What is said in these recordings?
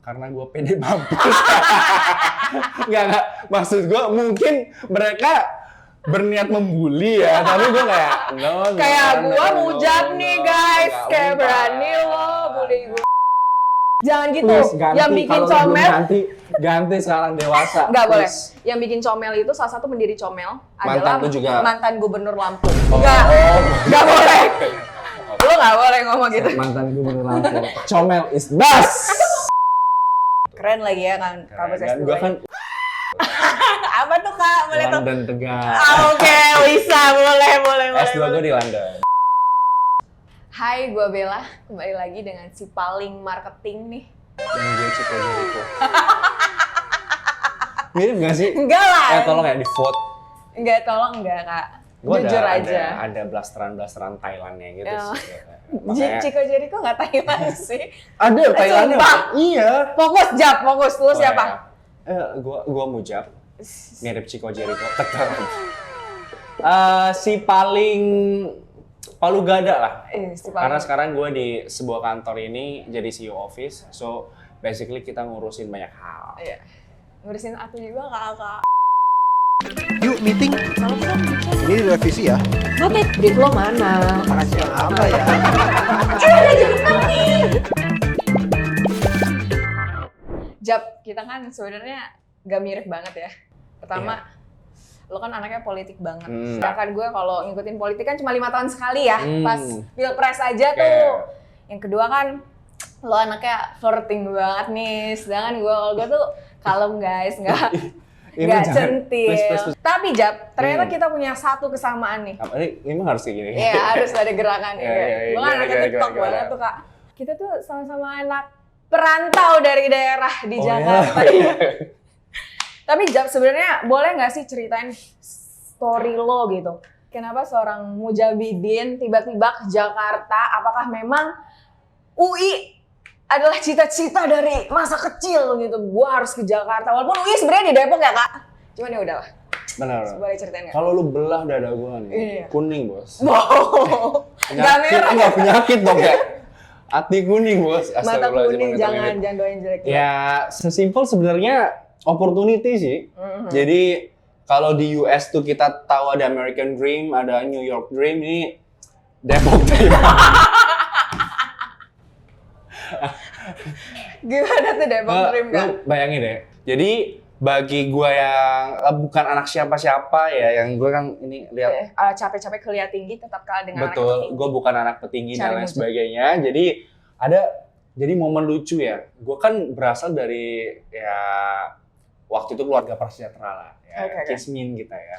Karena gue pede mampus. Enggak. Maksud gue mungkin mereka berniat membuli ya, tapi gue kayak kayak gue mujab nih guys, kayak berani lo bully gue. Jangan gitu. Please, ganti. Yang bikin Kalau comel ganti sekarang dewasa. nggak boleh. Please. Yang bikin comel itu salah satu pendiri comel Mantan adalah tuh juga. mantan gubernur Lampung. Oh. Nggak boleh. Lo nggak boleh ngomong gitu. Mantan gubernur Lampung. Comel is best. Keren lagi ya kan kampus S2. Gue kan Apa tuh Kak? Boleh tuh. London Tegal. Oke, bisa. Boleh. S2 gue di London. Hai, gue Bella. Kembali lagi dengan si paling marketing nih. Dan gue Chico Jericho. Mirip gak sih? Enggak lah. Tolong ya di vote. Enggak, tolong enggak Kak. Gua Jujur aja. Ada blasteran Thailandnya gitu Oh. sih. Makanya Chico Jericho nggak Thailand sih. ada Thailandnya. Sumpah. Iya. Fokus. Lu siapa? Gua Mujab. Mirip Chico Jericho. Tetap. Si paling palu gada lah. Si Karena sekarang gue di sebuah kantor ini jadi CEO office, so basically kita ngurusin banyak hal. Iya. Ngurusin aku juga Kak. Yuk meeting. Ini direvisi ya. Notit, brief lo mana? Makasih apa ya? Jap, kita kan sebenarnya gak mirip banget ya. Pertama, lo kan anaknya politik banget. Sedangkan gue kalau ngikutin politik kan cuma 5 tahun sekali ya, pas pilpres aja tuh. Yang kedua kan, lo anaknya flirting banget nih. Sedangkan gue tuh kalem guys, nggak centil. Please. Tapi Jap, ternyata kita punya satu kesamaan nih. Ini harus kayak gini. Iya, harus ada gerakan ya. Gue kan anaknya TikTok gimana? banget tuh Kak. Kita tuh sama-sama anak perantau dari daerah di Jakarta. Iya. Tapi Jap, sebenarnya boleh nggak sih ceritain story lo gitu? Kenapa seorang Mujabidin tiba-tiba ke Jakarta? Apakah memang UI adalah cita-cita dari masa kecil gitu? Gua harus ke Jakarta. Walaupun UI sebenarnya di Depok ya Kak. Cuman ya udahlah. Benar. Boleh ceritain nggak? Kalau lu belah dada gua nih, Iya. kuning bos. Wow. Gak merah. Enggak penyakit dong ya. Hati kuning bos. Mata Astagfirullahaladzim, kuning, mata jangan doain jelek. Ya sesimpel sebenarnya opportunity sih. Jadi kalau di US tuh kita tahu ada American Dream, ada New York Dream, ini Depok Dream. Gimana tuh Depok Dream Kak? Lu bayangin deh. Jadi bagi gue yang bukan anak siapa-siapa ya, yang gue kan ini lihat Capek-capek kuliah tinggi tetap kalah dengan anak betul, petinggi. gue bukan anak petinggi dan Cari lain musuh. sebagainya. Jadi momen lucu ya. Gue kan berasal dari ya waktu itu keluarga prasejahtera lah, ya, Oke. Kismin kita ya.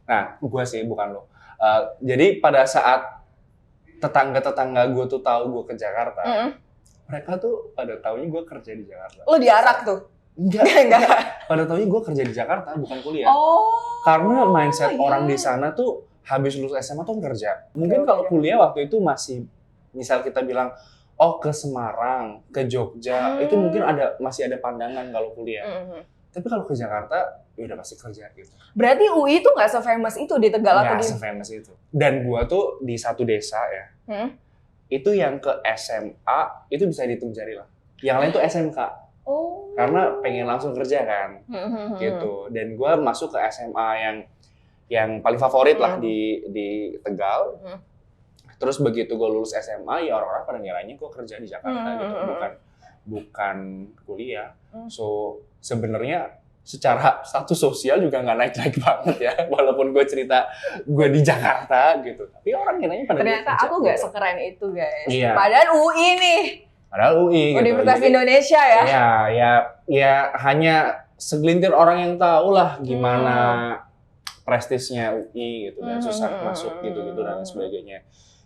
Nah, gue sih bukan lo. Jadi pada saat tetangga-tetangga gue tuh tahu gue ke Jakarta, mereka tuh pada taunya gue kerja di Jakarta. Lo diarak tuh? Enggak. Pada taunya gue kerja di Jakarta, bukan kuliah. Oh. Karena mindset iya. orang di sana tuh habis lulus SMA tuh kerja. Mungkin Oke. kalau kuliah waktu itu masih, misal kita bilang, oh ke Semarang, ke Jogja, itu mungkin masih ada pandangan kalau kuliah. Tapi kalau ke Jakarta, ya udah pasti kerja gitu. Berarti UI tuh nggak se-famous itu di Tegal atau Nggak di... se-famous itu. Dan gua tuh di satu desa ya, itu yang ke SMA, itu bisa dihitung jari lah. Yang lain tuh SMK. Oh. Karena pengen langsung kerja kan, gitu. Dan gue masuk ke SMA yang paling favorit lah di Tegal. Terus begitu gue lulus SMA, ya orang-orang pada ngiranya gue kerja di Jakarta gitu, bukan kuliah. So sebenarnya secara status sosial juga nggak naik-naik banget ya, walaupun gue cerita gue di Jakarta gitu. Tapi orang ngiranya pada Ternyata aku nggak sekeren itu guys. Iya. Padahal UI nih. Padahal UI gitu. Universitas Jadi, Indonesia ya. Ya hanya segelintir orang yang tahu lah gimana prestisnya UI gitu dan susah masuk gitu dan sebagainya.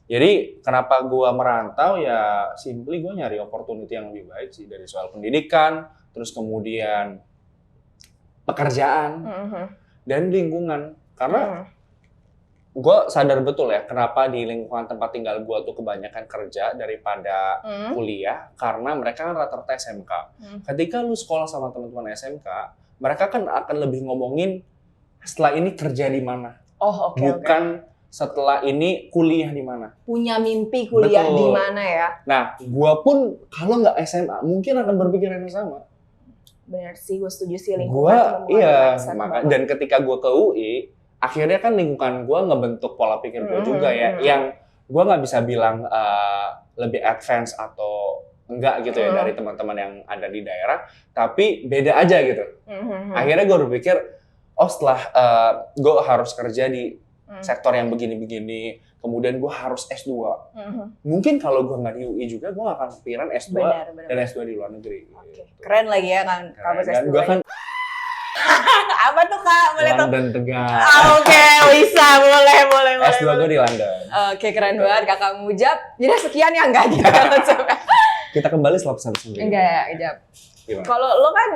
Jadi kenapa gua merantau ya simply gua nyari opportunity yang lebih baik sih, dari soal pendidikan, terus kemudian pekerjaan dan lingkungan. Karena gue sadar betul ya kenapa di lingkungan tempat tinggal gue tuh kebanyakan kerja daripada kuliah, karena mereka kan rata-rata SMK. Ketika lu sekolah sama teman-teman SMK, mereka kan akan lebih ngomongin setelah ini kerja di mana. Oh oke. Bukan setelah ini kuliah di mana. Punya mimpi kuliah Betul. di mana ya? Nah, gue pun kalau nggak SMA mungkin akan berpikiran yang sama. Bener sih, gue setuju sih lingkungan. Gue tuh mempengaruhi iya, mindset banget. dan ketika gue ke UI, akhirnya kan lingkungan gue ngebentuk pola pikir gue juga ya, yang gue nggak bisa bilang lebih advance atau enggak gitu ya dari teman-teman yang ada di daerah, tapi beda aja gitu. Akhirnya gue berpikir, oh setelah gue harus kerja di sektor yang begini-begini, kemudian gue harus S2. Mungkin kalau gue nggak di UI juga, gue nggak akan kepikiran S2 Benar. dan S2 di luar negeri. Oke. Keren lagi ya kan, kampus Dan S2. gue kan Apa tuh Kak? Boleh tuh? London Tegal. Oke, bisa, boleh. S2 gue di London. Oke, keren banget Kakak Mujab. Jadi sekian ya enggak gitu. Kita kembali setelah pesan sendiri. Enggak, Jab. Gimana? Kalau lo kan,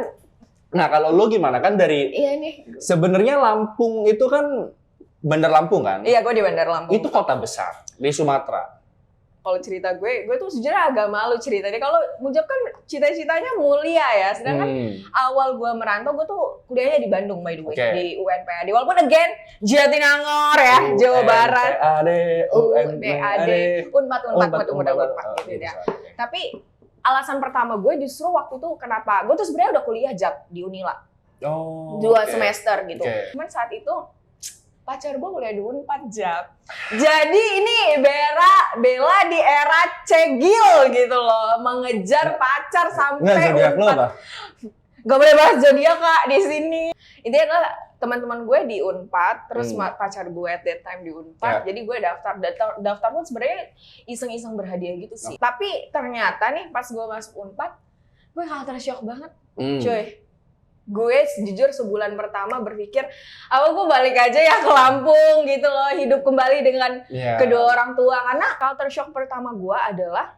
Nah, kalau lo gimana kan dari iya nih. sebenarnya Lampung itu kan Bandar Lampung kan? Iya, gue di Bandar Lampung. Itu kota besar di Sumatera. Kalau cerita gue tuh sejujurnya agak malu ceritanya. Kalau Mujab kan cita-citanya mulia ya. Sedangkan awal gue merantau, gue tuh kuliahnya di Bandung by the way. Oke. Di UNPAD. Walaupun again, Jatinangor ya, Jawa Barat. UNPAD, Unpad gitu ya. Tapi alasan pertama gue justru waktu itu kenapa, gue tuh sebenarnya udah kuliah Jab di Unila. Oh, 2 oke. semester gitu. Oke. Cuman saat itu pacar gue kuliah di Unpad Jab. Jadi ini Bella di era cegil gitu loh, mengejar pacar sampai Nggak, zodiak lo apa? Gak boleh bahas zodiak Kak di sini. Intinya adalah teman-teman gue di Unpad, terus pacar gue at that time di Unpad. Jadi gue daftar pun sebenarnya iseng-iseng berhadiah gitu sih. Tapi ternyata nih pas gue masuk Unpad, gue culture shock banget. Cuy. Gue jujur sebulan pertama berpikir, apa gue balik aja ya ke Lampung gitu loh, hidup kembali dengan kedua orang tua. Karena culture shock pertama gue adalah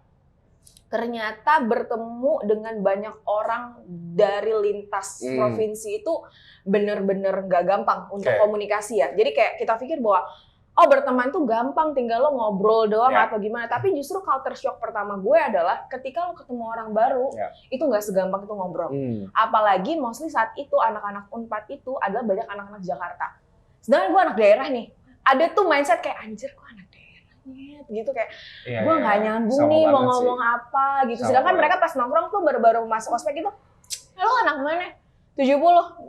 ternyata bertemu dengan banyak orang dari lintas provinsi itu bener-bener gak gampang untuk komunikasi ya. Jadi kayak kita pikir bahwa oh berteman tuh gampang, tinggal lo ngobrol doang atau gimana. Tapi justru culture shock pertama gue adalah ketika lo ketemu orang baru, itu gak segampang itu ngobrol. Apalagi mostly saat itu anak-anak Unpad itu adalah banyak anak-anak Jakarta. Sedangkan gue anak daerah nih, ada tuh mindset kayak anjir gue anak daerah gitu kayak gue gak nyambung nih mau ngomong apa gitu. Sedangkan mereka pas nongkrong tuh baru-baru masuk ospek gitu, lo anak mana? 70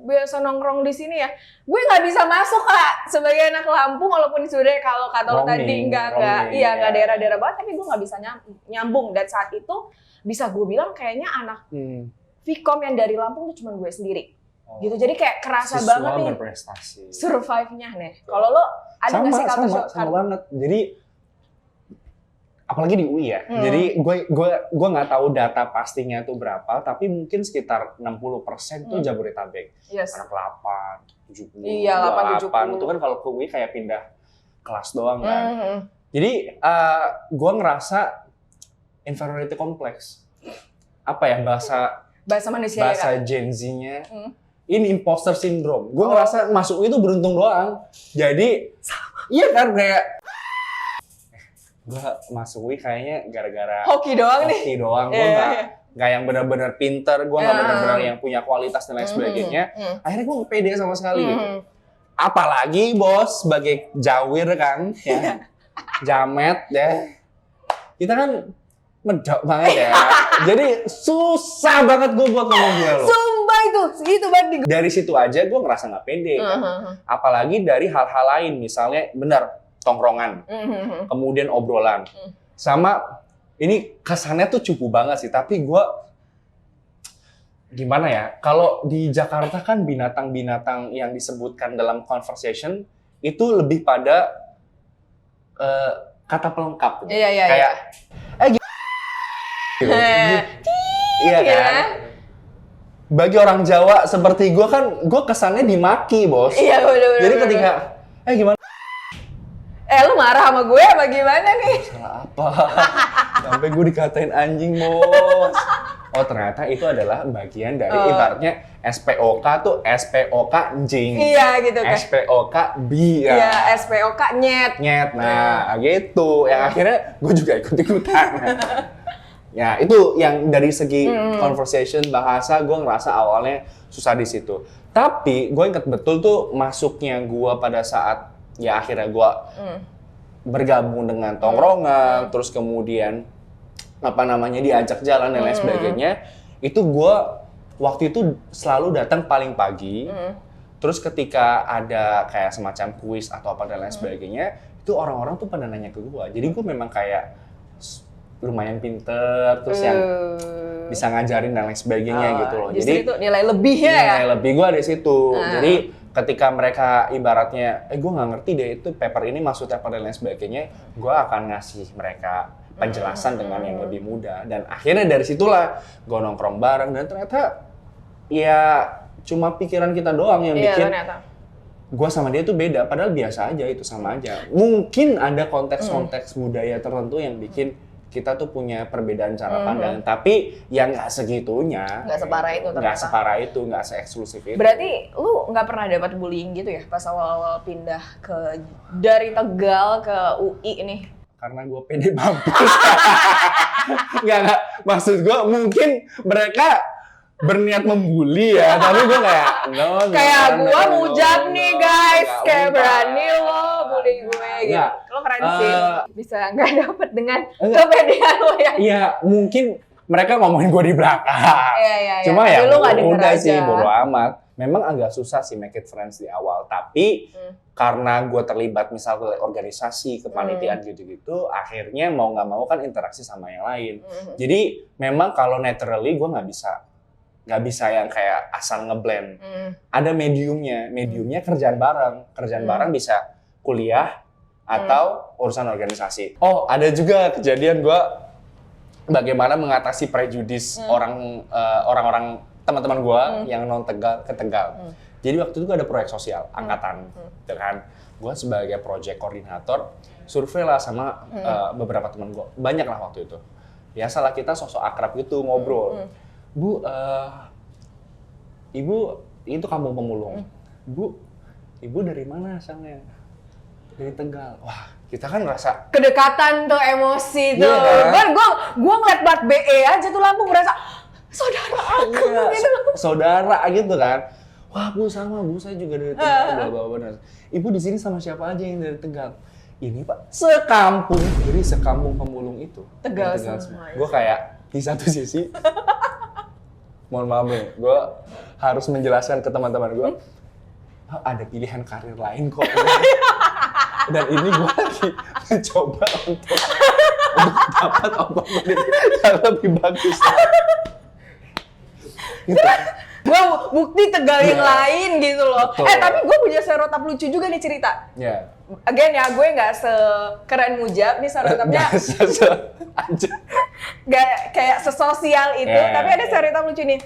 biasa nongkrong di sini ya. Gue nggak bisa masuk Kak sebagai anak Lampung, walaupun sebenarnya kalau kata lo tadi nggak daerah-daerah banget, tapi gue nggak bisa nyambung. Dan saat itu bisa gue bilang kayaknya anak Vkom yang dari Lampung tuh cuma gue sendiri. Gitu. Jadi kayak kerasa banget nih survive-nya nih. Kalau lo ada nggak sih culture shock? Sama banget. Jadi apalagi di UI ya. Jadi gue nggak tahu data pastinya tuh berapa, tapi mungkin sekitar 60% tuh Jabodetabek. Anak 8, 70, 28. Itu kan kalau ke UI kayak pindah kelas doang kan. Jadi gue ngerasa inferiority complex. Apa ya bahasa manusia bahasa ya, Gen Z-nya. Ini imposter syndrome. Gue ngerasa masuk itu beruntung doang. Jadi iya kan kayak gue masuk UI kayaknya gara-gara hoki doang nih. Hoki doang. Gue nggak yang benar-benar pinter, gue nggak benar-benar yang punya kualitas dan lain sebagainya. Akhirnya gue nggak pede sama sekali. Gitu. Apalagi bos sebagai jawir kan, ya, jamet ya. Kita kan medok banget ya. Jadi susah banget gue buat ngomong gue loh. Sumpah itu banget. Dari situ aja gue ngerasa nggak pede. Kan? Apalagi dari hal-hal lain, misalnya benar tongkrongan, kemudian obrolan, sama ini kesannya tuh cupu banget sih. Tapi gue gimana ya? Kalau di Jakarta kan binatang-binatang yang disebutkan dalam conversation itu lebih pada kata pelengkap. Iya. Kayak iya kan? Bagi orang Jawa seperti gue kan, gue kesannya dimaki bos. Iya bener. Jadi ketika gimana? Lu marah sama gue apa gimana nih? Salah apa? Sampai gue dikatain anjing bos. Oh ternyata itu adalah bagian dari ibaratnya SPOK tuh SPOK anjing. Iya gitu kan. SPOK bi ya. Iya SPOK nyet. Nah gitu. Yang akhirnya gue juga ikut-ikutan. Ya itu yang dari segi conversation bahasa gue ngerasa awalnya susah di situ. Tapi gue ingat betul tuh masuknya gue pada saat ya akhirnya gue bergabung dengan tongkrongan, terus kemudian diajak jalan dan lain sebagainya, itu gue waktu itu selalu datang paling pagi. Terus ketika ada kayak semacam kuis atau apa dan lain sebagainya, itu orang-orang tuh pada nanya ke gue. Jadi gue memang kayak lumayan pinter, terus yang bisa ngajarin dan lain sebagainya gitu loh. Jadi itu nilai lebihnya ya? Nilai lebih gue ada situ. Jadi ketika mereka ibaratnya, gue nggak ngerti deh itu paper ini maksudnya apa dan lain sebagainya, gue akan ngasih mereka penjelasan dengan yang lebih mudah. Dan akhirnya dari situlah gue nongkrong bareng dan ternyata ya cuma pikiran kita doang yang bikin gue sama dia tuh beda, padahal biasa aja, itu sama aja. Mungkin ada konteks-konteks budaya tertentu yang bikin kita tuh punya perbedaan cara pandang, tapi yang nggak segitunya, nggak separah itu, nggak separah itu, nggak se-eksklusif itu. Berarti lu nggak pernah dapat bullying gitu ya pas awal-awal pindah dari Tegal ke UI nih? Karena gue pede mampus. Nggak, maksud gue mungkin mereka berniat membuli ya, tapi gue kayak kayak gue mujab nih guys, kayak berani lo bully gue gitu. Lo keren sih, bisa nggak dapet dengan kepedean lo ya. Iya, mungkin mereka ngomongin gue di belakang. Iya. Cuma ya lu udah sih bodo amat. Memang agak susah sih make it friends di awal, tapi karena gue terlibat misalnya organisasi, kepanitiaan gitu-gitu, akhirnya mau nggak mau kan interaksi sama yang lain. Jadi memang kalau naturally gue nggak bisa yang kayak asal ngeblend. Ada mediumnya kerjaan bareng bisa kuliah atau urusan organisasi. Oh, ada juga kejadian gue bagaimana mengatasi prejudis orang-orang teman-teman gue yang non Tegal ke Tegal. Jadi waktu itu gue ada proyek sosial angkatan, kan? Gue sebagai project koordinator survei lah sama beberapa teman gue, banyak lah waktu itu. Biasalah kita sosok akrab gitu ngobrol. Bu, Ibu itu kampung Pemulung. Bu, Ibu dari mana asalnya? Dari Tegal. Wah, kita kan ngerasa kedekatan tuh, emosi tuh. Gue ngeliat plat BE aja tuh Lampung merasa saudara aku gitu. Saudara gitu kan. Wah, Bu sama, Bu saya juga dari Tegal. Ibu di sini sama siapa aja yang dari Tegal? Ini Pak, sekampung. Jadi sekampung Pemulung itu Tegal semua. Gue kayak di satu sisi mohon maaf nih, gue harus menjelaskan ke teman-teman gue, ada pilihan karir lain kok. Dan ini gue lagi mencoba untuk dapat opportunity yang lebih bagus. Gitu. Gue bukti Tegal yang lain gitu loh. Tapi gue punya serotap lucu juga nih cerita. Ya. Again ya, gue nggak sekeren Mujab nih serotapnya. Gak kayak sesosial itu, tapi ada serotap lucu nih.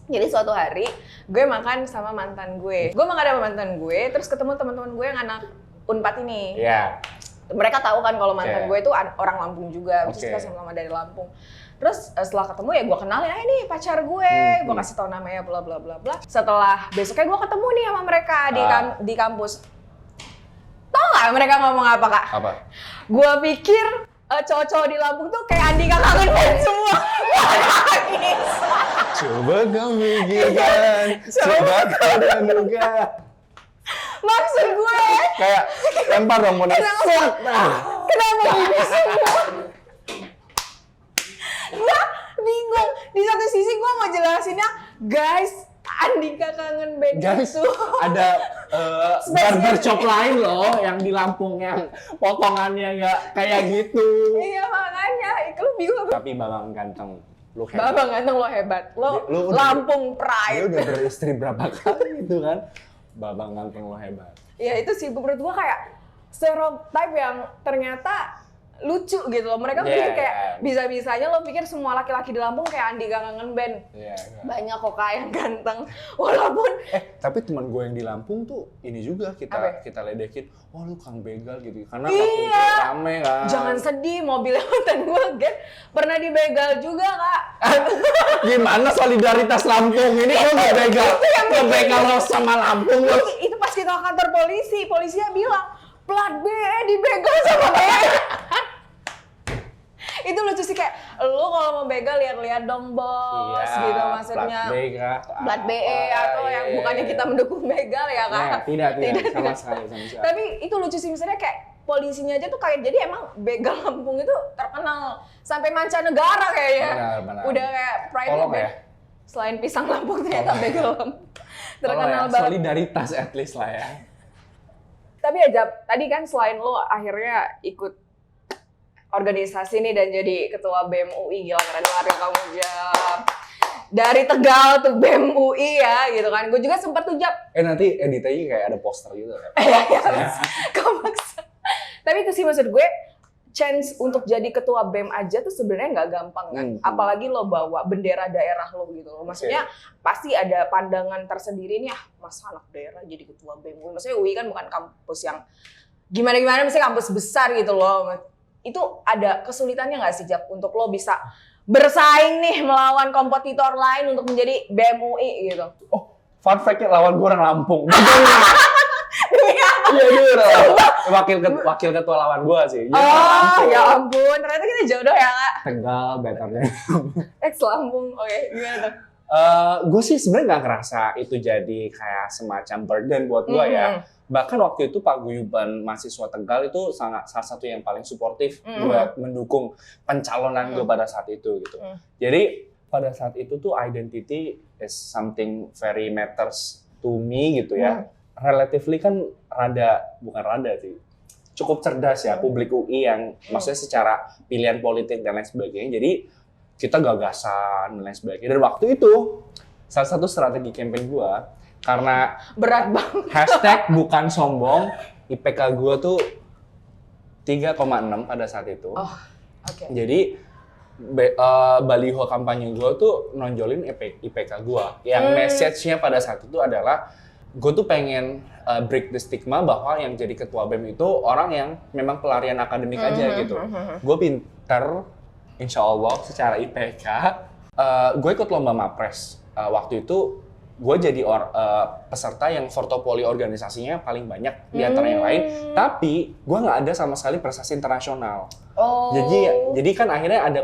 Jadi suatu hari gue makan sama mantan gue. Gue makan sama mantan gue, terus ketemu teman-teman gue yang anak Unpad ini. Iya. Mereka tahu kan kalau mantan gue itu orang Lampung juga, kita sama-sama dari Lampung. Terus setelah ketemu ya gue kenalin, ini pacar gue kasih tau namanya bla bla bla bla. Setelah besoknya gue ketemu nih sama mereka di kampus. Tau nggak mereka ngomong apa Kak? Apa? Gue pikir cowok-cowok di Lampung tuh kayak Andika Kangen Band semua. Nangis. Coba kau mikirkan, coba kau dengarkan. Maksud gue kayak lempar dong modal. Kenapa gini semua? Gue bingung. Di satu sisi gue mau jelasinnya, guys, Andika Kangen Band itu ada barber shop lain loh yang di Lampung yang potongannya nggak kayak gitu. Iya makanya, lu bingung. Tapi Babang ganteng, lu hebat. Babang ganteng lo hebat, lo Lampung Pride. Dia udah beristri berapa kali gitu kan? Babang ganteng lo hebat. Ya itu sih menurut gua kayak stereotype yang ternyata lucu gitu loh. Mereka pikir kayak bisa-bisanya lo pikir semua laki-laki di Lampung kayak Andika Kangen Band. Banyak kok Kak yang ganteng. Walaupun tapi teman gue yang di Lampung tuh ini juga kita ledekin. Wah lu Kang Begal gitu. Karena Lampung tuh rame kan. Jangan sedih, mobilnya mantan gue pernah dibegal juga Kak. Gimana solidaritas Lampung ini kok ngebegal lo sama Lampung lo? Itu pas kita ke kantor polisi, polisinya bilang plat B dibegal sama B. Itu lucu sih kayak lu kalau mau begal lihat-lihat dong bos gitu maksudnya. Plat B atau yang bukannya kita mendukung begal ya Kak. Tidak sama sekali. Tapi itu lucu sih misalnya kayak polisinya aja tuh kayak, jadi emang begal Lampung itu terkenal sampai mancanegara kayaknya. Benar. Udah kayak pride. Tolong ya. Selain pisang Lampung ternyata begal Lampung terkenal ya, banget. solidaritas at least lah ya. Tapi ya Jap, tadi kan selain lo akhirnya ikut organisasi nih dan jadi ketua BEM UI, gila keren banget ya kamu Jap. Dari Tegal tuh BEM UI ya gitu kan. Gue juga sempet tuh Jap. Nanti editnya kayak ada poster gitu kan. Iya, kau maksa. Tapi itu sih maksud gue, chance untuk jadi ketua BEM aja tuh sebenarnya nggak gampang kan. Apalagi lo bawa bendera daerah lo gitu loh. Maksudnya pasti ada pandangan tersendiri nih, masa anak daerah jadi ketua BEM. Maksudnya UI kan bukan kampus yang gimana-gimana, misalnya kampus besar gitu loh. Itu ada kesulitannya nggak sih Jap untuk lo bisa bersaing nih melawan kompetitor lain untuk menjadi BEM UI gitu? Oh, fun fact-nya lawan gue orang Lampung. Demi apa? Iya, dia wakil ketua lawan gue sih. Ya ampun, ternyata kita jodoh ya Kak. Tegal, betternya. Ex Lampung, oke, gimana tuh? Gue sih sebenarnya nggak ngerasa itu jadi kayak semacam burden buat gue ya. Bahkan waktu itu paguyuban mahasiswa Tegal itu salah satu yang paling suportif buat mendukung pencalonan gue pada saat itu gitu. Jadi pada saat itu tuh identity is something very matters to me gitu ya. Relatively kan bukan rada sih, cukup cerdas ya publik UI yang maksudnya secara pilihan politik dan lain sebagainya. Jadi kita gagasan dan lain sebagainya. Dan waktu itu salah satu strategi campaign gue, karena berat banget. hashtag bukan sombong, IPK gue tuh 3,6 pada saat itu. Jadi baliho kampanye gue tuh nonjolin IPK gue. Yang message-nya pada saat itu adalah gue tuh pengen break the stigma bahwa yang jadi ketua BEM itu orang yang memang pelarian akademik aja gitu. Gue pinter, insya Allah secara IPK. Gue ikut lomba Mapres. Waktu itu gue jadi peserta yang portofolio organisasinya paling banyak di antara yang lain. Tapi gue nggak ada sama sekali prestasi internasional. Jadi kan akhirnya ada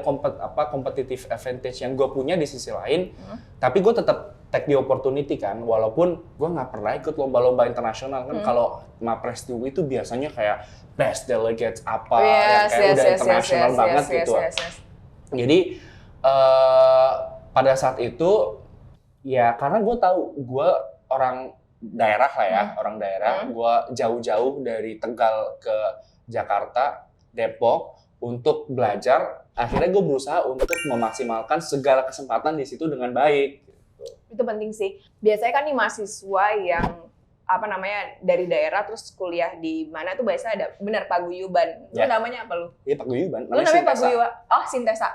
competitive advantage yang gue punya di sisi lain. Tapi gue tetap take the opportunity kan, walaupun gue nggak pernah ikut lomba-lomba internasional kan. Kalau Mapres itu biasanya kayak best delegates yang kayak udah internasional banget gitu. Jadi pada saat itu ya karena gue tahu gue orang daerah lah ya, orang daerah. Gue jauh-jauh dari Tegal ke Jakarta, Depok untuk belajar. Akhirnya gue berusaha untuk memaksimalkan segala kesempatan di situ dengan baik. Itu penting sih. Biasanya kan nih mahasiswa yang dari daerah terus kuliah di mana tuh biasanya ada benar paguyuban. Lu namanya apa lu? Iya paguyuban. Lu namanya paguyuban. Oh, Sintesa.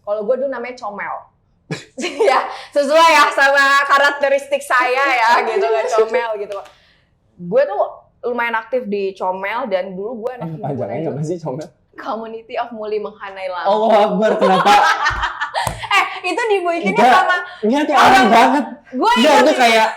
Kalau gue dulu namanya Comel. Ya, sesuai ya sama karakteristik saya ya gitu kan, Comel gitu. Gue tuh lumayan aktif di Comel dan dulu gue anak panjangnya apa sih Comel? Community of Muli Menghanai Lampung. Allah Akbar, kenapa? Itu dibikinnya sama niat yang aneh banget. Gue itu kayak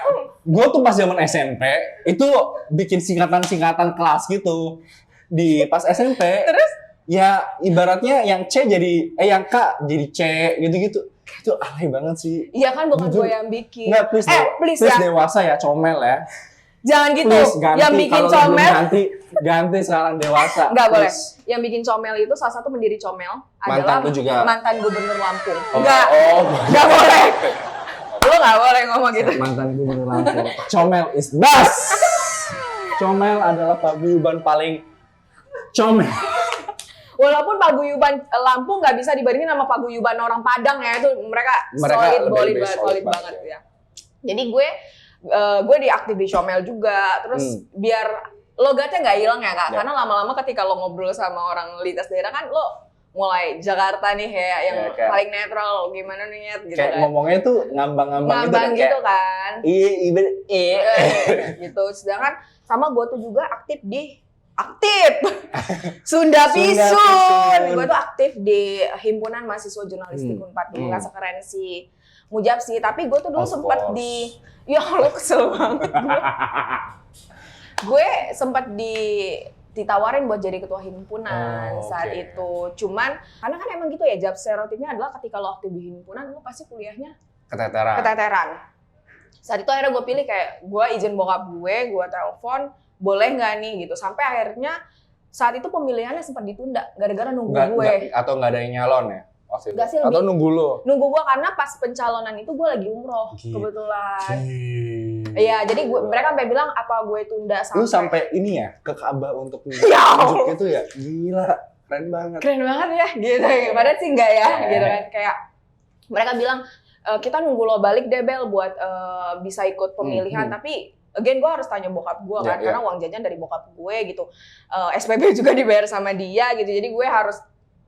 gue tuh pas zaman SMP itu bikin singkatan-singkatan kelas gitu di pas SMP. Terus ya ibaratnya yang C jadi yang K jadi C gitu-gitu. Itu aneh banget sih. Iya kan bukan gue yang bikin. Nggak, please ya. dewasa ya, Comel ya. Jangan gitu. Please, ganti. Yang bikin Kalau Comel ganti sekarang dewasa. Nggak boleh. Yang bikin Comel itu salah satu pendiri Comel adalah mantan gubernur Lampung. Nggak boleh. Lu nggak boleh ngomong gitu. Mantan gubernur Lampung. Comel is best. Comel adalah paguyuban paling comel. Walaupun paguyuban Lampung nggak bisa dibandingin sama paguyuban orang Padang ya, itu mereka solid banget ya. Jadi gue aktif di Comel juga, terus biar logatnya nggak hilang ya Kak, karena lama-lama ketika lo ngobrol sama orang lintas daerah kan lo mulai Jakarta nih kayak yang paling netral, gimana nih gitu kayak kan. ngomongnya tuh ngambang gitu kan. Iya. Gitu. Sedangkan sama gue tuh juga aktif Sunda Pisun. Gue tuh aktif di Himpunan Mahasiswa Jurnalistik Unpad. Nggak sekeren si Mujab sih, tapi gue tuh dulu sempat ya lo kesel banget gue sempat ditawarin buat jadi ketua himpunan saat itu. Cuman karena kan emang gitu ya, Jab, stereotipnya adalah ketika lo aktif di himpunan lo pasti kuliahnya keteteran. Saat itu akhirnya gue pilih kayak gue izin bokap gue telepon boleh nggak nih gitu, sampai akhirnya saat itu pemilihannya sempat ditunda gara-gara nunggu gue. Atau nggak ada yang nyalon ya waktu itu? Nggak sih, Atau nunggu lo? Nunggu gue karena pas pencalonan itu gue lagi umroh kebetulan. Iya, jadi mereka sampai bilang apa gue tunda sampai. Lu sampai ini ya ke Ka'bah untuk nunjuk itu ya? Gila, keren banget. Keren banget ya, gitu. Padahal sih enggak ya, gitu kan. Kayak mereka bilang kita nunggu lo balik deh Bel buat bisa ikut pemilihan, tapi again gue harus tanya bokap gue kan, karena uang jajan dari bokap gue gitu. SPP juga dibayar sama dia gitu, jadi gue harus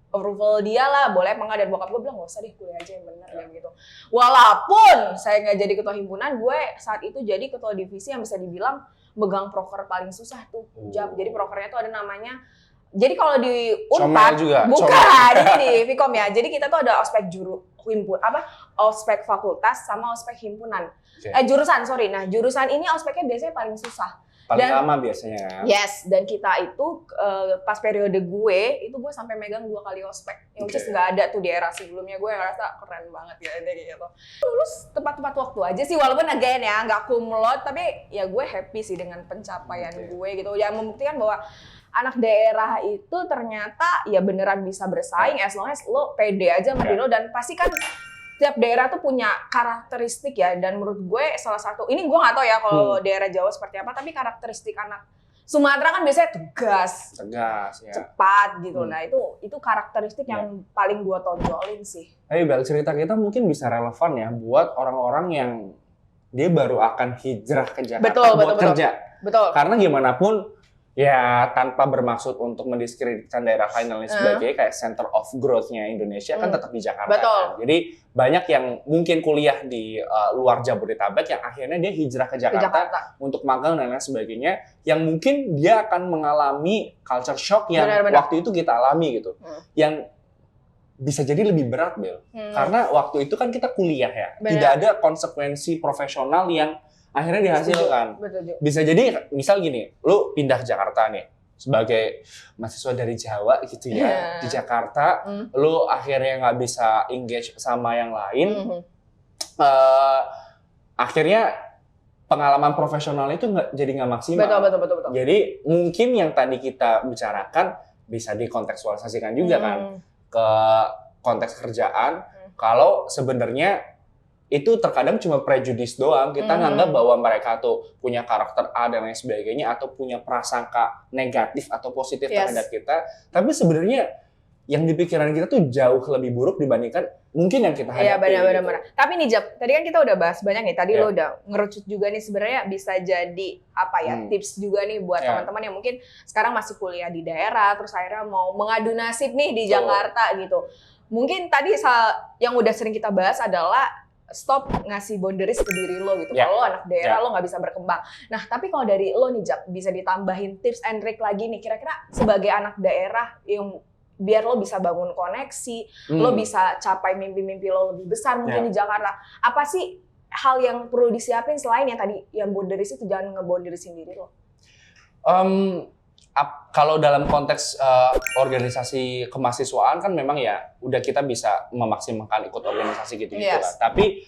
approval dia lah, boleh apa enggak, dan bokap gue bilang nggak usah deh, kuliah aja yang bener gitu. Walaupun saya nggak jadi ketua himpunan, gue saat itu jadi ketua divisi yang bisa dibilang megang proker paling susah tuh, Jap. Jadi prokernya tuh ada namanya. Jadi kalau di Unpad bukan, ini di Vkom ya. Jadi kita tuh ada ospek ospek fakultas sama ospek himpunan. Jurusan, sorry. Nah, jurusan ini ospeknya biasanya paling susah. Paling lama biasanya. Yes, dan kita itu pas periode gue sampai megang 2 kali ospek. Yang nggak ada tuh di era sebelumnya. Gue ngerasa keren banget ya gitu. Lulus tepat-tepat waktu aja sih, walaupun again ya nggak kumlot, tapi ya gue happy sih dengan pencapaian gue gitu. Yang membuktikan bahwa anak daerah itu ternyata ya beneran bisa bersaing as long as lo pede aja sama diri lo, dan pasti kan tiap daerah tuh punya karakteristik ya, dan menurut gue salah satu ini gue nggak tahu ya kalau daerah Jawa seperti apa, tapi karakteristik anak Sumatera kan biasanya tegas ya, cepat gitu. Nah itu karakteristik yang paling gue tonjolin sih. Tapi Bel, cerita kita mungkin bisa relevan ya buat orang-orang yang dia baru akan hijrah ke Jakarta buat kerja. Betul. Karena gimana pun ya tanpa bermaksud untuk mendiskreditkan daerah lain dan lain sebagainya, kayak center of growth-nya Indonesia kan tetap di Jakarta. Betul. Kan? Jadi banyak yang mungkin kuliah di luar Jabodetabek yang akhirnya dia hijrah ke Jakarta untuk magang dan lain sebagainya, yang mungkin dia akan mengalami culture shock yang waktu itu kita alami gitu. Yang bisa jadi lebih berat, Bel. Karena waktu itu kan kita kuliah ya. Tidak ada konsekuensi profesional yang akhirnya dihasilkan. Bisa jadi misal gini, lu pindah ke Jakarta nih sebagai mahasiswa dari Jawa gitu ya, di Jakarta, lu akhirnya nggak bisa engage sama yang lain, akhirnya pengalaman profesional itu jadi nggak maksimal. Betul. Jadi mungkin yang tadi kita bicarakan bisa dikontekstualisasikan juga kan ke konteks kerjaan. Kalau sebenarnya itu terkadang cuma prejudis doang, kita nganggap bahwa mereka tuh punya karakter A dan lain sebagainya, atau punya prasangka negatif atau positif terhadap kita, tapi sebenarnya yang di pikiran kita tuh jauh lebih buruk dibandingkan mungkin yang kita hadapi. Iya, benar. Tapi nih Jap, tadi kan kita udah bahas banyak nih, tadi lo udah ngerucut juga nih, sebenarnya bisa jadi apa ya, tips juga nih buat teman-teman yang mungkin sekarang masih kuliah di daerah, terus akhirnya mau mengadu nasib nih di Jakarta gitu. Mungkin tadi yang udah sering kita bahas adalah stop ngasih boundaries ke diri lo gitu. Kalau lo anak daerah lo nggak bisa berkembang. Nah, tapi kalau dari lo nih Jap, bisa ditambahin tips and trick lagi nih, kira-kira sebagai anak daerah yang biar lo bisa bangun koneksi, lo bisa capai mimpi-mimpi lo lebih besar mungkin di Jakarta. Apa sih hal yang perlu disiapin selain yang tadi yang boundaries itu, jangan nge-boundariesin diri lo? Kalau dalam konteks organisasi kemahasiswaan kan memang ya udah kita bisa memaksimalkan ikut organisasi gitu-gitu lah. Tapi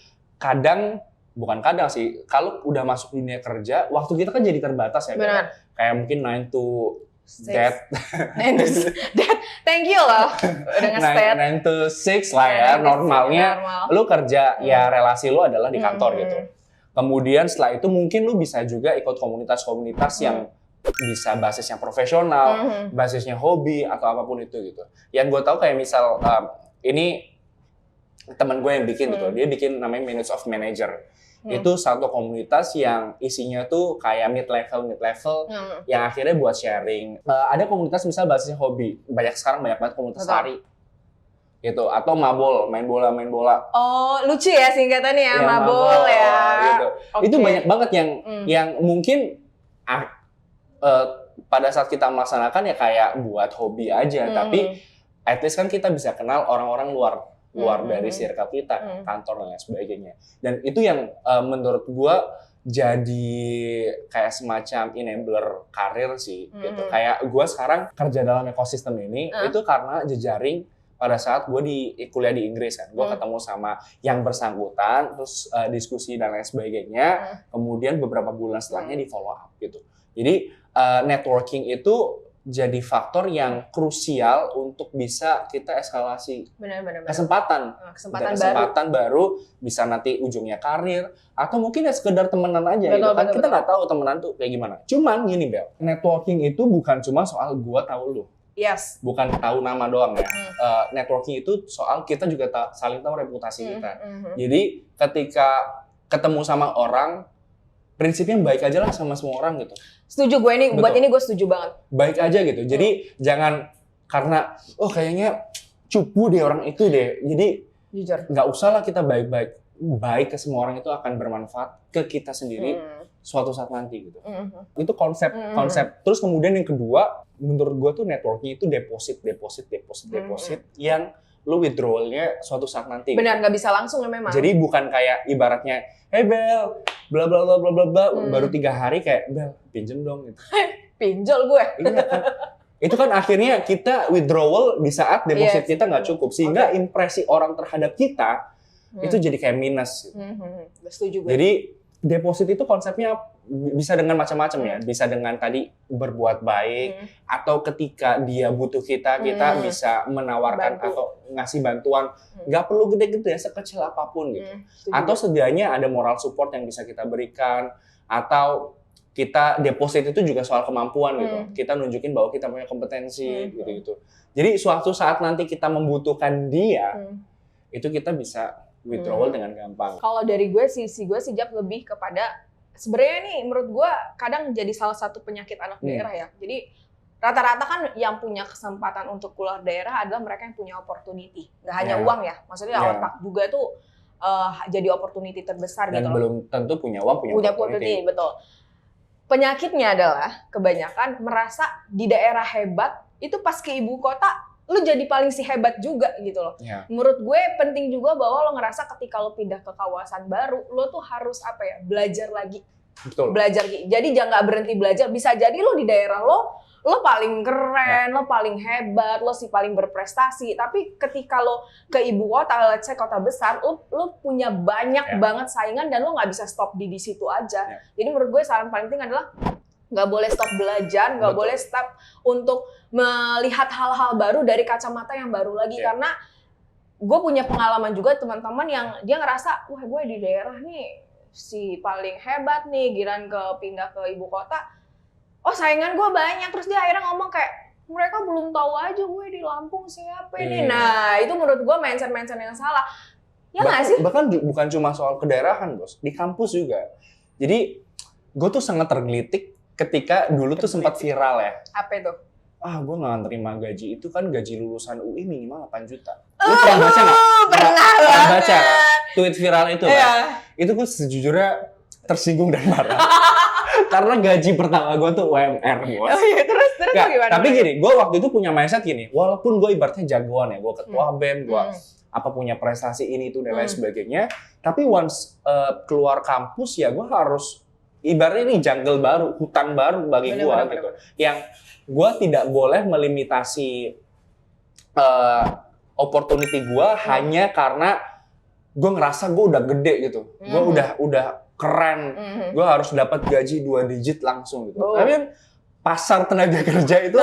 bukan kadang sih, kalau udah masuk dunia kerja, waktu kita kan jadi terbatas ya. Benar. Kayak mungkin 9 to that. Thank you loh. Udah nge-state. 9 to 6 lah ya, normalnya. Lu kerja, ya relasi lu adalah di kantor gitu. Kemudian setelah itu mungkin lu bisa juga ikut komunitas-komunitas yang bisa basisnya profesional, basisnya hobi atau apapun itu gitu. Yang gue tahu kayak misal ini teman gue yang bikin gitu, dia bikin namanya Minutes of Manager. Itu satu komunitas yang isinya tuh kayak mid level yang akhirnya buat sharing. Ada komunitas misal basisnya hobi, sekarang banyak banget komunitas lari gitu, atau mabol, main bola. Oh, lucu ya singkatannya ya, mabol ya. Gitu. Itu banyak banget yang mungkin pada saat kita melaksanakan ya kayak buat hobi aja, tapi at least kan kita bisa kenal orang-orang luar dari circle kita, kantor dan lain sebagainya. Dan itu yang menurut gua jadi kayak semacam enabler karir sih gitu. Kayak gua sekarang kerja dalam ekosistem ini itu karena jejaring pada saat gue kuliah di Inggris kan, gue ketemu sama yang bersangkutan, terus diskusi dan lain sebagainya, kemudian beberapa bulan setelahnya di follow up gitu. Jadi networking itu jadi faktor yang krusial untuk bisa kita eskalasi Benar. kesempatan Kesempatan baru bisa nanti ujungnya karir atau mungkin ya sekedar temenan aja gitu kan. Kita nggak tahu temenan tuh kayak gimana. Cuman gini Bel, networking itu bukan cuma soal gua tahu lu. Yes. Bukan tahu nama doang ya. Networking itu soal kita juga saling tahu reputasi kita. Jadi ketika ketemu sama orang, prinsipnya baik aja lah sama semua orang gitu. Setuju gue ini, buat ini gue setuju banget. Baik aja gitu. Jadi jangan karena kayaknya cupu deh orang itu deh. Jadi Jujur. nggak usah lah kita baik ke semua orang itu akan bermanfaat ke kita sendiri suatu saat nanti gitu. Itu konsep. Terus kemudian yang kedua, menurut gue tuh networking itu deposit yang lu withdrawalnya suatu saat nanti. Benar, nggak bisa langsung ya memang. Jadi bukan kayak ibaratnya, hey Bel, bla bla bla bla bla bla, baru 3 hari kayak Bel, pinjem dong gitu. Pinjol gue. Iya kan. Itu kan akhirnya kita withdrawal di saat deposit kita nggak cukup, sehingga impresi orang terhadap kita itu jadi kayak minus. Gitu. Setuju gue. Jadi deposit itu konsepnya bisa dengan macam-macam ya, bisa dengan tadi berbuat baik atau ketika dia butuh kita bisa menawarkan atau ngasih bantuan, nggak perlu gede-gede, sekecil apapun gitu. Atau setidaknya ada moral support yang bisa kita berikan, atau kita deposit itu juga soal kemampuan gitu. Kita nunjukin bahwa kita punya kompetensi gitu-gitu. Jadi suatu saat nanti kita membutuhkan dia, itu kita bisa withdrawal dengan gampang. Kalau dari gue sih Jap lebih kepada sebenarnya nih menurut gue kadang jadi salah satu penyakit anak daerah ya. Jadi rata-rata kan yang punya kesempatan untuk keluar daerah adalah mereka yang punya opportunity. Nggak hanya uang ya, maksudnya otak juga tuh jadi opportunity terbesar dan gitu. Dan belum tentu punya uang punya opportunity. Betul. Penyakitnya adalah kebanyakan merasa di daerah hebat itu pas ke ibu kota lu jadi paling si hebat juga gitu loh. Menurut gue penting juga bahwa lo ngerasa ketika lo pindah ke kawasan baru, lo tuh harus belajar lagi. Betul. Belajar. Jadi jangan nggak berhenti belajar. Bisa jadi lo di daerah lo paling keren, lo paling hebat, lo si paling berprestasi. Tapi ketika lo ke ibu kota, let's say kota besar, lo punya banyak banget saingan dan lo nggak bisa stop di situ aja. Jadi menurut gue saran paling penting adalah nggak boleh stop belajar, nggak boleh stop untuk melihat hal-hal baru dari kacamata yang baru lagi. Karena gue punya pengalaman juga teman-teman yang dia ngerasa, wah gue di daerah nih si paling hebat nih, giran pindah ke ibu kota, saingan gue banyak. Terus dia akhirnya ngomong kayak, mereka belum tahu aja gue di Lampung siapa ini. Nah itu menurut gue mindset yang salah. Ya nggak sih? Bahkan bukan cuma soal kedaerahan bos, di kampus juga. Jadi gue tuh sangat tergelitik ketika dulu tuh sempat viral ya. Apa itu? Gue nggak terima gaji itu kan gaji lulusan UI minimal 8 juta. Lu pernah baca nggak? Pernah baca tweet viral itu kan? Itu gue sejujurnya tersinggung dan marah. Karena gaji pertama gue tuh UMR bos. Terus gimana? Tapi gini, gue waktu itu punya mindset gini, walaupun gue ibaratnya jagoan ya, gue ketua BEM, gue punya prestasi ini itu dan lain sebagainya. Tapi once keluar kampus ya gue harus ibaratnya ini jungle baru, hutan baru bagi gue gitu. Yang gue tidak boleh melimitasi opportunity gue hanya karena gue ngerasa gue udah gede gitu. Gue udah keren. Gue harus dapat gaji 2 digit langsung gitu. Tapi kan pasar tenaga kerja itu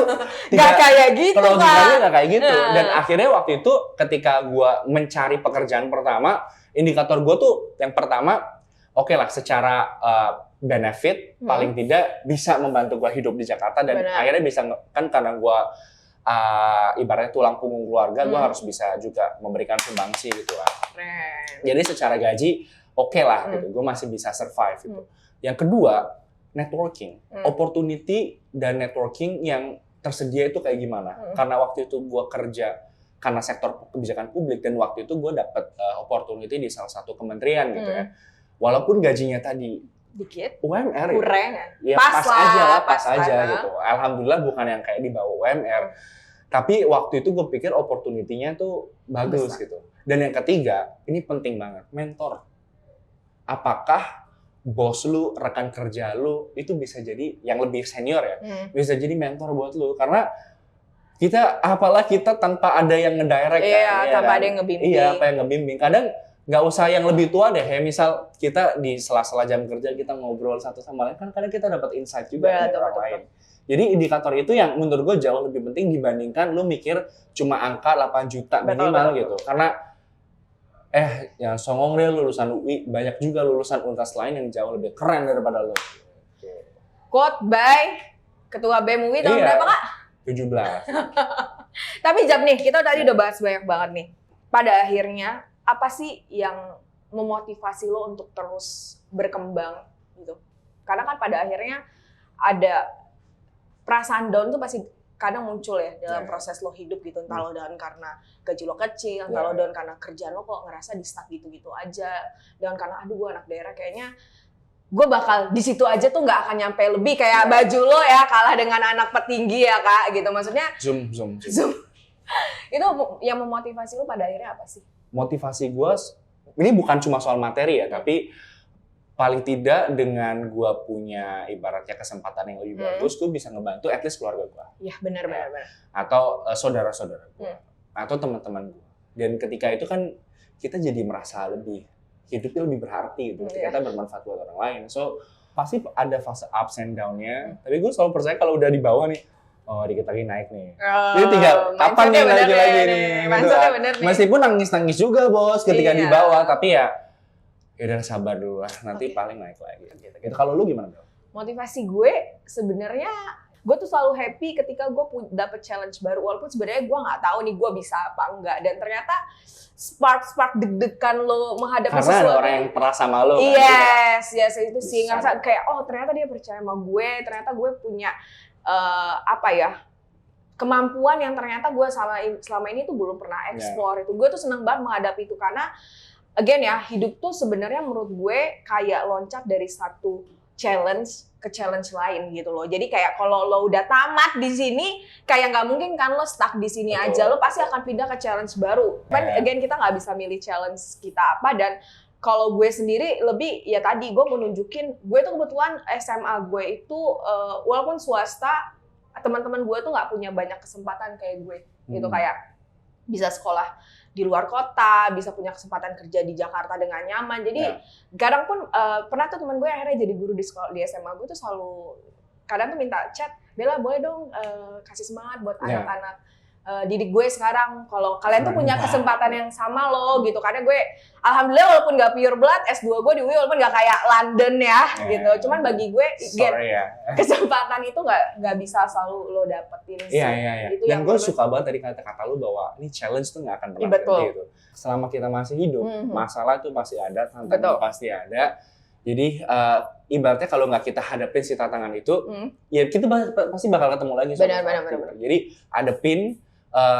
nggak kayak gitu kan. Nggak kayak gitu. Dan akhirnya waktu itu ketika gue mencari pekerjaan pertama, indikator gue tuh yang pertama, oke lah secara benefit paling tidak bisa membantu gue hidup di Jakarta dan akhirnya bisa kan karena gue ibaratnya tulang punggung keluarga, gue harus bisa juga memberikan sumbangsi gitu lah. Jadi secara gaji oke lah gitu, gue masih bisa survive gitu. Yang kedua networking, opportunity dan networking yang tersedia itu kayak gimana? Karena waktu itu gue kerja karena sektor kebijakan publik dan waktu itu gue dapet opportunity di salah satu kementerian gitu ya. Walaupun gajinya tadi dikit, UMR kurang ya pas aja gitu. Alhamdulillah bukan yang kayak di bawah UMR. Tapi waktu itu gue pikir opportunity-nya tuh bagus gitu. Dan yang ketiga, ini penting banget, mentor. Apakah bos lu, rekan kerja lu itu bisa jadi yang lebih senior ya, bisa jadi mentor buat lu karena kita tanpa ada yang ngedirect tanpa ada yang ngebimbing. Apa yang ngebimbing. Kadang nggak usah yang lebih tua deh, kayak misal kita di sela-sela jam kerja kita ngobrol satu sama lain, kan kadang kita dapat insight juga dari orang lain. Jadi indikator itu yang menurut gue jauh lebih penting dibandingkan lu mikir cuma angka 8 juta minimal gitu. Karena yang songong deh lulusan UI, banyak juga lulusan Untas lain yang jauh lebih keren daripada lu. Quote by Ketua BEM UI tahun berapa, Kak? 17. Tapi Jap nih, kita tadi udah bahas banyak banget nih. Pada akhirnya, apa sih yang memotivasi lo untuk terus berkembang gitu? Karena kan pada akhirnya ada perasaan down tuh pasti kadang muncul ya dalam proses lo hidup gitu. Entah lo down karena gaji lo kecil, entah lo down karena kerjaan lo kok ngerasa di stuck gitu-gitu aja. Down karena aduh gue anak daerah kayaknya gue bakal di situ aja tuh nggak akan nyampe lebih kayak baju lo ya kalah dengan anak petinggi ya Kak gitu. Maksudnya zoom. Itu yang memotivasi lo pada akhirnya apa sih? Motivasi gue, ini bukan cuma soal materi ya, tapi paling tidak dengan gue punya ibaratnya kesempatan yang lebih bagus, gue bisa ngebantu at least keluarga gue. Iya benar. Atau saudara-saudara gue, atau teman-teman gue. Dan ketika itu kan kita jadi merasa hidupnya lebih berarti gitu. Kita bermanfaat buat orang lain. So pasti ada fase ups and down-nya. Tapi gue selalu percaya kalau udah di bawah nih, dikit lagi naik nih. Jadi tinggal kapan nih naik lagi nih. Gitu. Meskipun nangis-nangis juga bos ketika di bawah, tapi ya udah sabar dulu lah. Nanti paling naik lagi. Gitu. Kalau lu gimana Bel? Motivasi gue sebenarnya gue tuh selalu happy ketika gue dapet challenge baru. Walaupun sebenarnya gue nggak tahu nih gue bisa apa enggak. Dan ternyata spark deg-degan lo menghadapi karena sesuatu. Karena ada orang yang pernah sama lo yes, itu sih. Ngerasa kayak ternyata dia percaya sama gue. Ternyata gue punya kemampuan yang ternyata gue selama ini tuh belum pernah explore itu. Gue tuh seneng banget menghadapi itu karena again ya, hidup tuh sebenarnya menurut gue kayak loncat dari satu challenge ke challenge lain gitu loh. Jadi kayak kalau lo udah tamat di sini, kayak nggak mungkin kan lo stuck di sini aja. Lo pasti akan pindah ke challenge baru. Kan again kita nggak bisa milih challenge kita apa. Dan kalau gue sendiri lebih ya tadi gue mau nunjukin, gue tuh kebetulan SMA gue itu walaupun swasta, teman-teman gue tuh nggak punya banyak kesempatan kayak gue gitu, kayak bisa sekolah di luar kota, bisa punya kesempatan kerja di Jakarta dengan nyaman. Jadi kadang pun pernah tuh teman gue akhirnya jadi guru di sekolah di SMA gue tuh selalu kadang tuh minta chat, Bella boleh dong kasih semangat buat anak-anak didik gue sekarang, kalau kalian tuh punya kesempatan yang sama loh gitu. Karena gue alhamdulillah walaupun gak pure blood, S2 gue di UI walaupun gak kayak London ya gitu, cuman bagi gue kesempatan itu gak bisa selalu lo dapetin sih. Iya. Dan gue suka banget tadi kata-kata lo bahwa ini challenge tuh gak akan pernah berhenti gitu. Selama kita masih hidup, masalah tuh pasti ada, tantangan pasti ada. Jadi ibaratnya kalau nggak kita hadapin si tantangan itu, ya kita pasti bakal ketemu lagi. Benar. Jadi hadapin,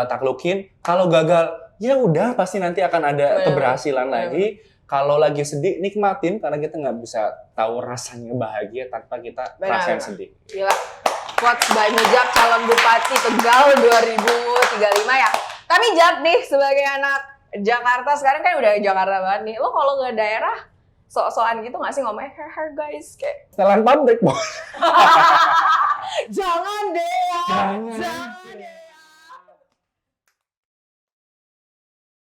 taklukin. Kalau gagal, ya udah pasti nanti akan ada keberhasilan lagi. Kalau lagi sedih, nikmatin karena kita nggak bisa tahu rasanya bahagia tanpa kita rasain sedih. Gila. Quotes by Mujab, calon Bupati Tegal 2035 ya. Tapi Jab nih sebagai anak Jakarta sekarang kan udah Jakarta banget nih. Lo kalau nggak daerah sok-sokan gitu nggak sih ngomongnya, guys kayak setelan pabrik bos.